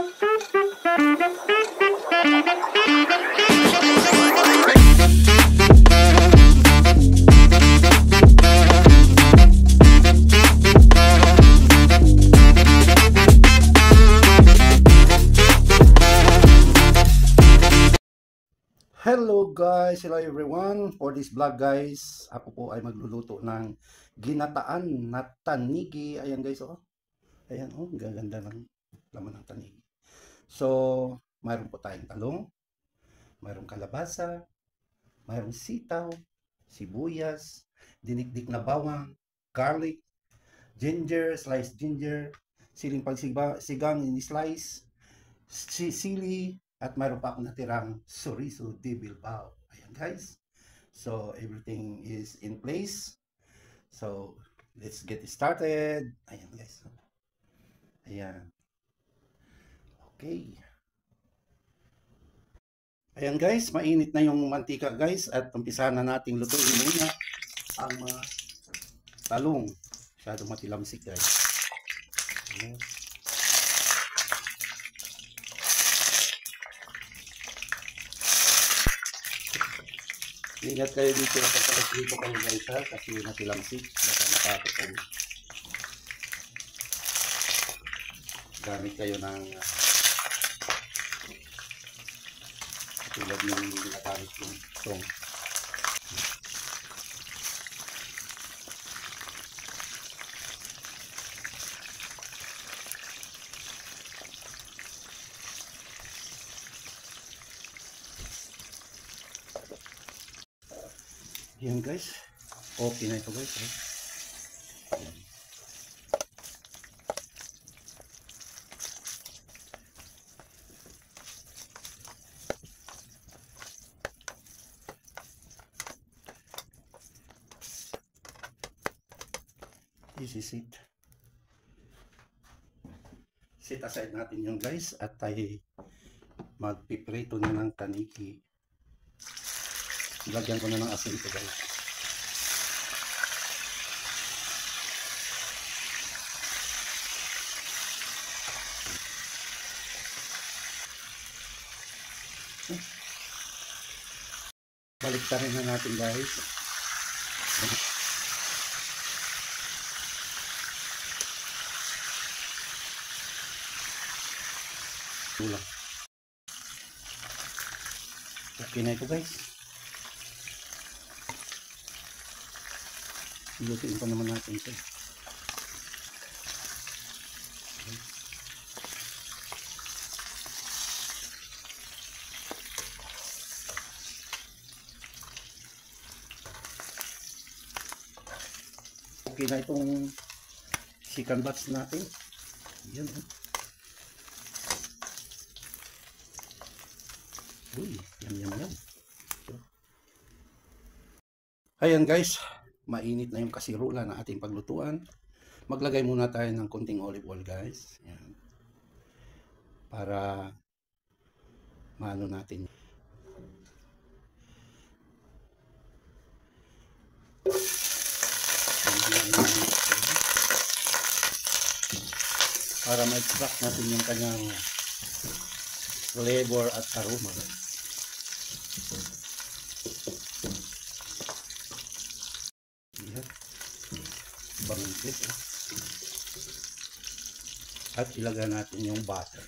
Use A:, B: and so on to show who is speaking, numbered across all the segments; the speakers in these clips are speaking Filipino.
A: Hello guys, hello everyone. For this vlog guys, ako po ay magluluto ng ginataan na tanigi. Ayan guys, oh. Ayan, oh, gaganda ng laman ng tanigi. So, mayroon po tayong talong, mayroong kalabasa, mayroong sitaw, sibuyas, dinikdik na bawang, garlic, ginger, sliced ginger, siling pagsigang in-slice, sili, at mayroon pa akong natirang chorizo de Bilbao. Ayan guys. So everything is in place. So let's get started. Ayan guys. Ayan. Okay. Ayan guys, mainit na yung mantika guys at umpisahan na nating lutuin muna ang mga talong. Masyadong matilamsik guys. Ayan. Ingat kayo dito kapag dito kayo guys ha, kasi matilamsik, baka makakapag gamit kayo ng tulad ng ginagamit yung tong. Yan guys, okay na ito guys. This is it. Set aside natin yung guys at tayo magpiprito na ng taniki. Lagyan ko na ng asin ito guys. Baliktarin na natin guys. Okay na ito guys. Ilutuin pa naman natin ito. Okay na itong chicken bats natin. Yan. Uy, yan. Ayan guys, mainit na yung kasirula na ating paglutuan. Maglagay muna tayo ng konting olive oil guys. Yan. Para maano natin. Para ma-extract natin yung kanyang flavor at aroma. Yan. Bangkit. At ilagay natin yung butter.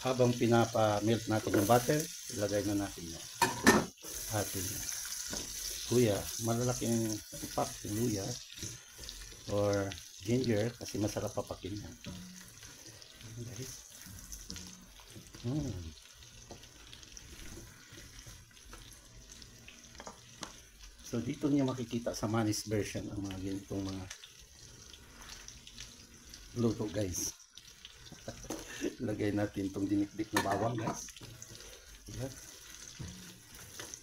A: Habang pinapa-melt natin yung butter, ilagay na natin yung ating luya. Malalaking pack yung luya or ginger kasi masarap papakin yan. So dito niya makikita sa Manny's version ang mga ganitong mga luto guys. Lagay natin itong dinikdik na bawang guys. Yan.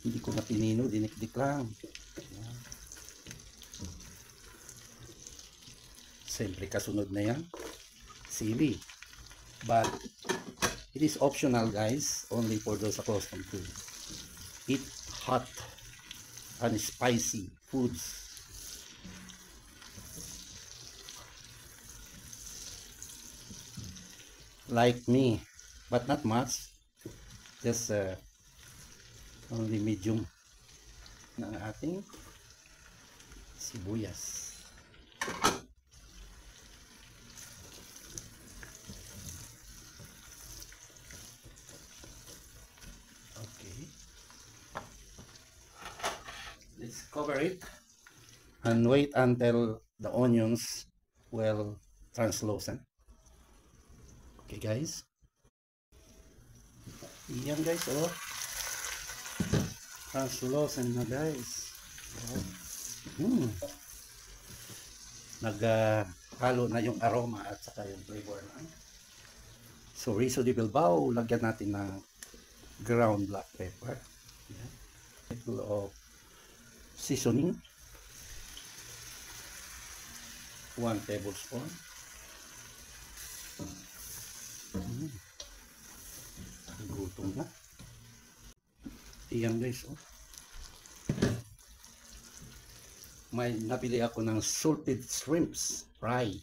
A: Hindi ko na pinino, dinikdik lang. Yan. Siyempre kasunod na yan, sili. But it is optional guys, only for those accustomed to eat hot and spicy foods. Like me, but not much. Just only medium ng ating sibuyas. Okay. Let's cover it and wait until the onions will translucent. Okay guys. Yan guys, oh. Translucent na guys. Oh. Naghalo na yung aroma at saka yung flavor na. So, riso de Bilbao, lagyan natin ng ground black pepper. Yan. Little of seasoning. 1 tablespoon. Gutom na. Iyan guys, oh. May nabili ako ng salted shrimps fry.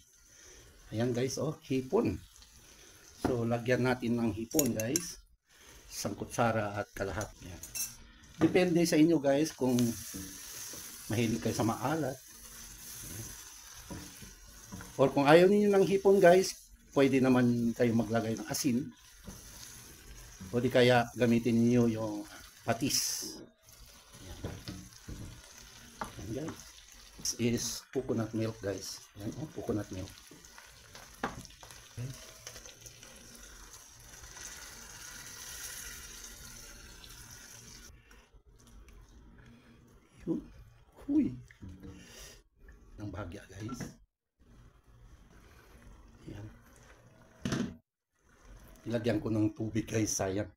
A: Ayan guys, oh, hipon. So, lagyan natin ng hipon guys. 1 kutsara at kalahati. Yan. Depende sa inyo guys kung mahilig kayo sa maalat. Or kung ayaw niyo ng hipon guys, pwede naman kayo maglagay ng asin. O di kaya gamitin niyo yung patis. Yan guys. This is coconut milk guys. Yan, oh, coconut milk. Okay. Yun. Huy. Ng bahagya guys. Yan. Ilagyan ko ng tubig guys, sayang.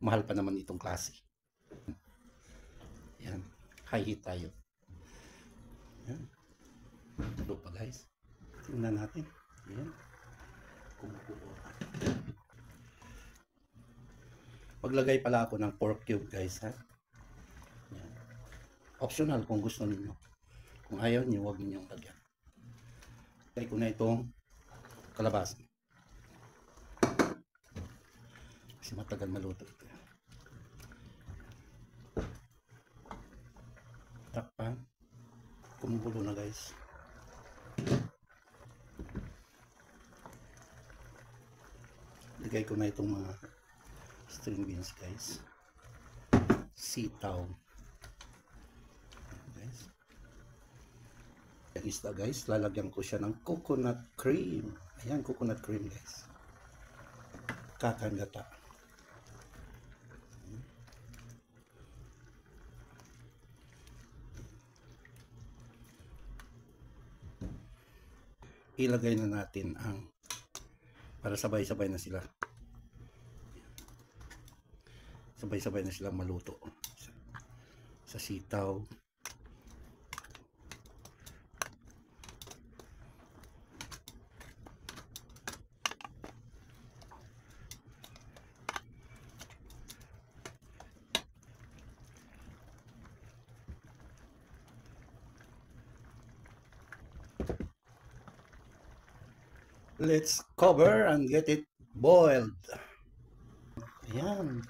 A: Mahal pa naman itong klase. Yan. High heat tayo. Yan. Tulo pa guys. Tingnan natin. Yan. Kumukulo. Maglagay pala ako ng pork cube guys, ha. Yan. Optional kung gusto niyo. Kung ayaw niyo, huwag niyo lagyan. Lagay ko na itong kalabasa. Kasi matagal maluto ito. Takpan. Kumukulo na guys. Lagay ko na itong mga string beans guys. Sitaw. Guys. Yung isda guys, lalagyan ko siya ng coconut cream. Ayan, coconut cream guys. Kakangata. Ilagay na natin ang para sabay-sabay na sila. Sabay-sabay na silang maluto sa sitaw. Let's cover and get it boiled. Ayan.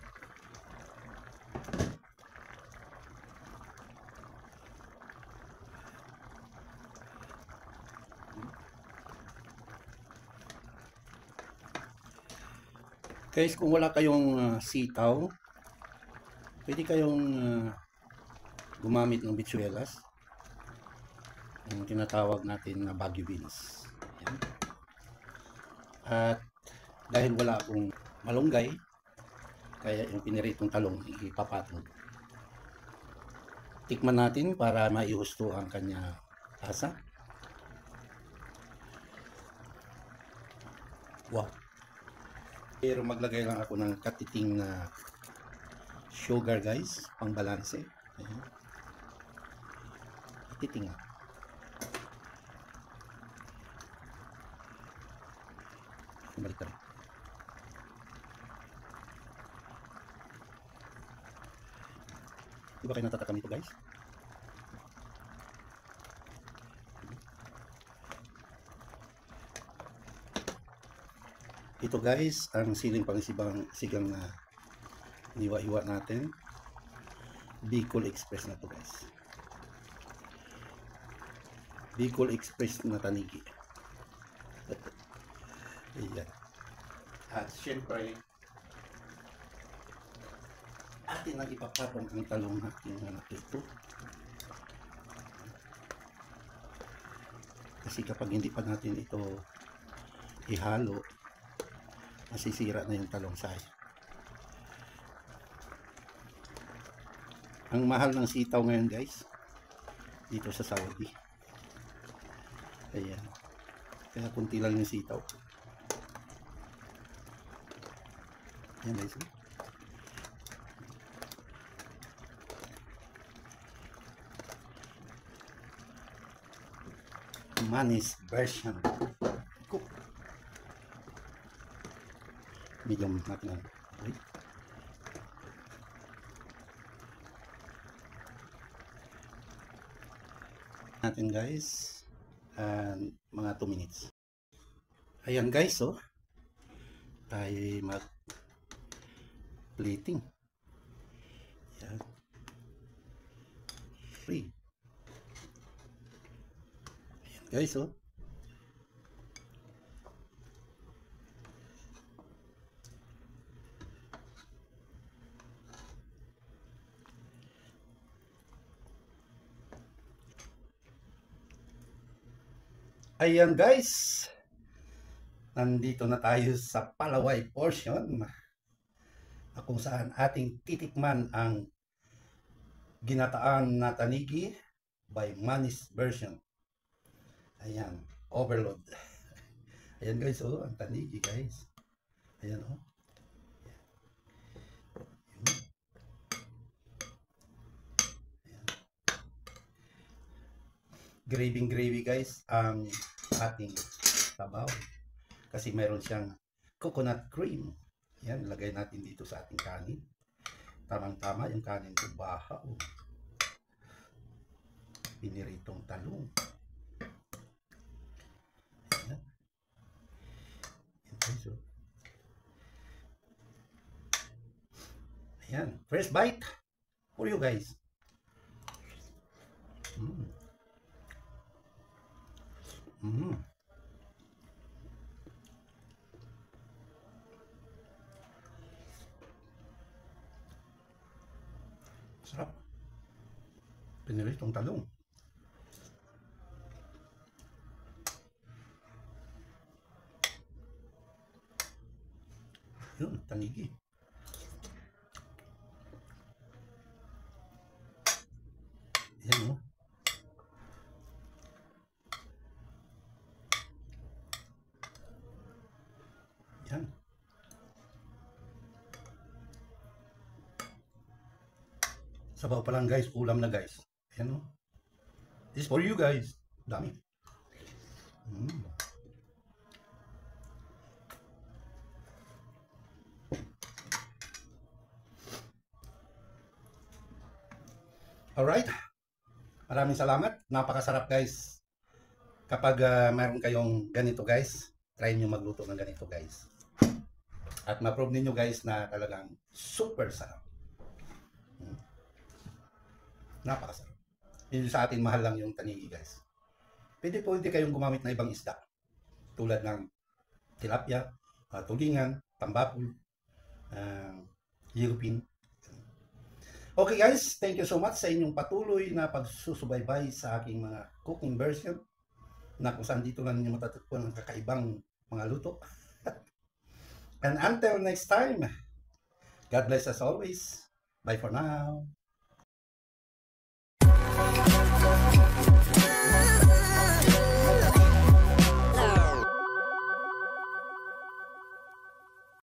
A: Guys, kung wala kayong sitaw, pwede kayong gumamit ng bitsuelas. Yung tinatawag natin na Baguio beans. Ayan. At dahil wala akong malunggay, kaya yung piniritong talong ipapatong. Tikman natin para maihusto ang kanya lasa. Wow! Pero maglagay lang ako ng katiting na sugar guys, pang balanse. Ayan. Katiting nga. Balik ka rin. Di ba kayo natatakam nito guys? Ito guys, ang siling sigang na hiwa-hiwa natin. Bicol Express na to guys. Bicol Express na tanigi. Ayan. At syempre, atin na ipapatong ang talong natin na ito. Kasi kapag hindi pa natin ito ihalo, masisira na yung talong sayang. Ang mahal ng sitaw ngayon guys, dito sa Saudi. Ayan. Kaya kunti lang yung sitaw. Ayan guys. Manis version. Cook. Medium natin. Okay. Natin guys. And mga 2 minutes. Ayan guys, oh. Tayo mag plating. Ayan. Free. Ayan guys, oh. Ayan guys, nandito na tayo sa Palaway portion kung saan ating titikman ang ginataan na tanigi by Manis version. Ayan, overload. Ayan guys, oh, ang tanigi guys. Ayan, oh. Gravy guys ang ating sabaw kasi meron siyang coconut cream. Yan, lagay natin dito sa ating kanin. Tamang-tama yung kanin ko, baha. Oh. Piniritong talong. Ayan. Ayan, so. Ayan, first bite for you guys. Sarap. Piniritong talong. Yun, tanigi. Yan, oh. Yan. Sabaw pa lang guys, ulam na guys. Ayan, oh. This for you guys. Dami. Alright. Maraming salamat. Napakasarap guys. Kapag mayroon kayong ganito guys, try nyo magluto ng ganito guys. At ma-prove ninyo guys na talagang super sarap. Napakasarap. Yun sa atin mahal lang yung tanigi guys. Pwede kayong gumamit na ibang isda. Tulad ng tilapia, tulingan, tambakol, yellowfin. Okay guys, thank you so much sa inyong patuloy na pagsusubaybay sa aking mga cooking version na kung saan dito lang ninyo matatagpuan ang kakaibang mga luto. And until next time, God bless us always. Bye for now.